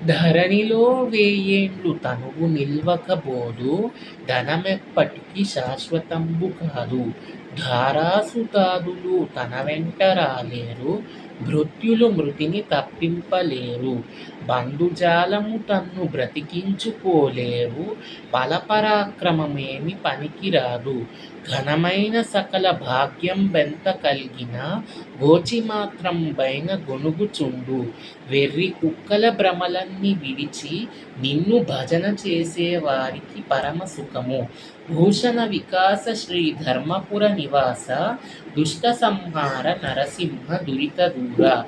ధరణిలో వేయేండ్లు తనువు నిల్వకబోదు ధనమెప్పటికి శాశ్వతంబు కాదు. ధారాసుతాదులు తనవెంట రాలేరు భృత్యులు మృతిని తప్పింపలేరు. బంధుజాలము తన్ను బ్రతికించుకోలేరు బలపరాక్రమమేమి పనికిరాదు. ఘనమైన సకల భాగ్యంబెంత కల్గినా గోచిమాత్రంబైన గొణుగుచుండు. వెర్రి కుక్కల భ్రమలన్నీ విడిచి నిన్ను భజన చేసేవారికి పరమసుఖము. భూషణ వికాస శ్రీ ధర్మపుర నివాస దుష్ట సంహార నరసింహ దురిత దూర.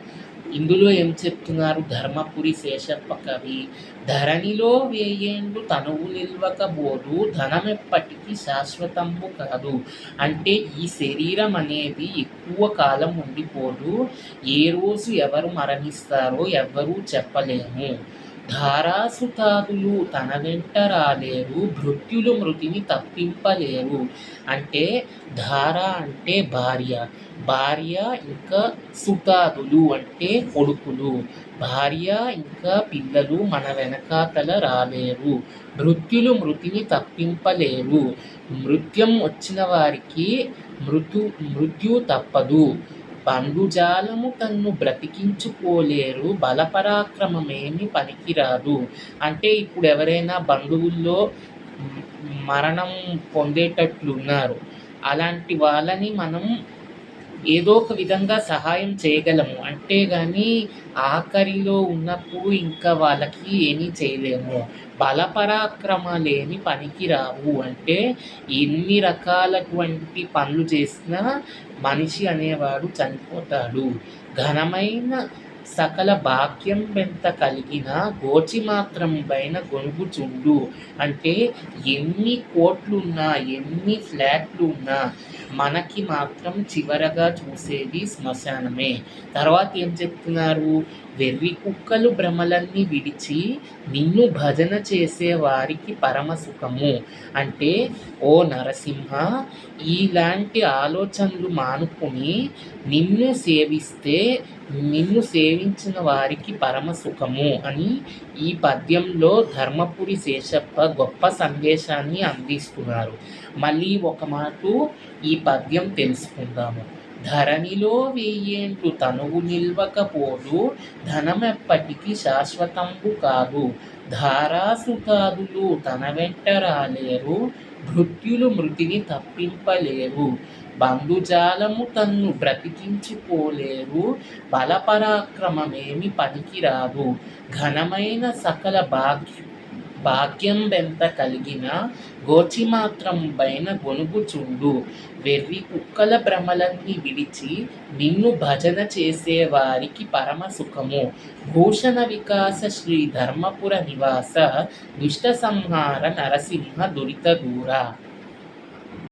ఇందులో ఏం చెప్తున్నారు ధర్మపురి శేషప్ప కవి? ధరణిలో వేయేండ్లు తనువు నిల్వకబోదు ధనమెప్పటికీ శాశ్వతంబు కాదు. అంటే ఈ శరీరం అనేది ఎక్కువ కాలం ఉండిపోదు. ఏ రోజు ఎవరు మరణిస్తారో ఎవ్వరూ చెప్పలేము. ధారాసుతాదులు తన వెంట రాలేరు భృత్యులు మృతిని తప్పింపలేరు. అంటే ధార అంటే భార్య, భార్య ఇంకా సుతాదులు అంటే కొడుకులు, భార్య ఇంకా పిల్లలు మన వెనకాతల రాలేరు. మృత్యులు మృతిని తప్పింపలేరు. మృత్యం వచ్చిన వారికి మృత్యు తప్పదు. బంధుజాలము తన్ను బ్రతికించుకోలేరు బలపరాక్రమమేమి పనికిరాదు. అంటే ఇప్పుడు ఎవరైనా బంధువుల్లో మరణం పొందేటట్లున్నారు. అలాంటి వాళ్ళని మనం ఏదో ఒక విధంగా సహాయం చేయగలము. అంతేగాని ఆఖరిలో ఉన్నప్పుడు ఇంకా వాళ్ళకి ఏమీ చేయలేము. బలపరాక్రమాలేమి పనికిరావు. అంటే ఎన్ని రకాలటువంటి పనులు చేసినా మనిషి అనేవాడు చనిపోతాడు. ఘనమైన సకల భాగ్యం వెంత కలిగిన గోచి మాత్రం పైన గొనుగుచుండు. అంటే ఎన్ని కోట్లున్నా ఎన్ని ఫ్లాట్లు ఉన్నా మనకి మాత్రం చివరగా చూసేది శ్మశానమే. తర్వాత ఏం చెప్తున్నారు? వెర్రి కుక్కలు భ్రమలన్నీ విడిచి నిన్ను భజన చేసే వారికి పరమసుఖము. అంటే ఓ నరసింహ, ఇలాంటి ఆలోచనలు మానుకొని నిన్ను సేవిస్తే నిన్ను సేవించిన వారికి పరమసుఖము అని ఈ పద్యంలో ధర్మపురి శేషప్ప గొప్ప సందేశాన్ని అందిస్తున్నారు. మళ్ళీ ఒక మాట ఈ పద్యం తెలుసుకుందాము. ధరణిలో వేయేండ్లు తనువు నిల్వకపోదు ధనమెప్పటికి శాశ్వతంబు కాదు. ధారాసుతాదులు తన వెంట రాలేరు భృత్యులు మృతిని తప్పింపలేరు. బంధుజాలము తన్ను బ్రతికించుకోలేరు బలపరాక్రమమేమి పనికిరాదు. ఘనమైన సకల భాగ్యంబెంత కలిగిన గోచిమాత్రంబైన గొనుగుచుండు. వెర్రి కుక్కల భ్రమలన్నీ విడిచి నిన్ను భజన చేసేవారికి పరమసుఖము. భూషణ వికాస శ్రీ ధర్మపుర నివాస దుష్ట సంహార నరసింహ దురిత దూర.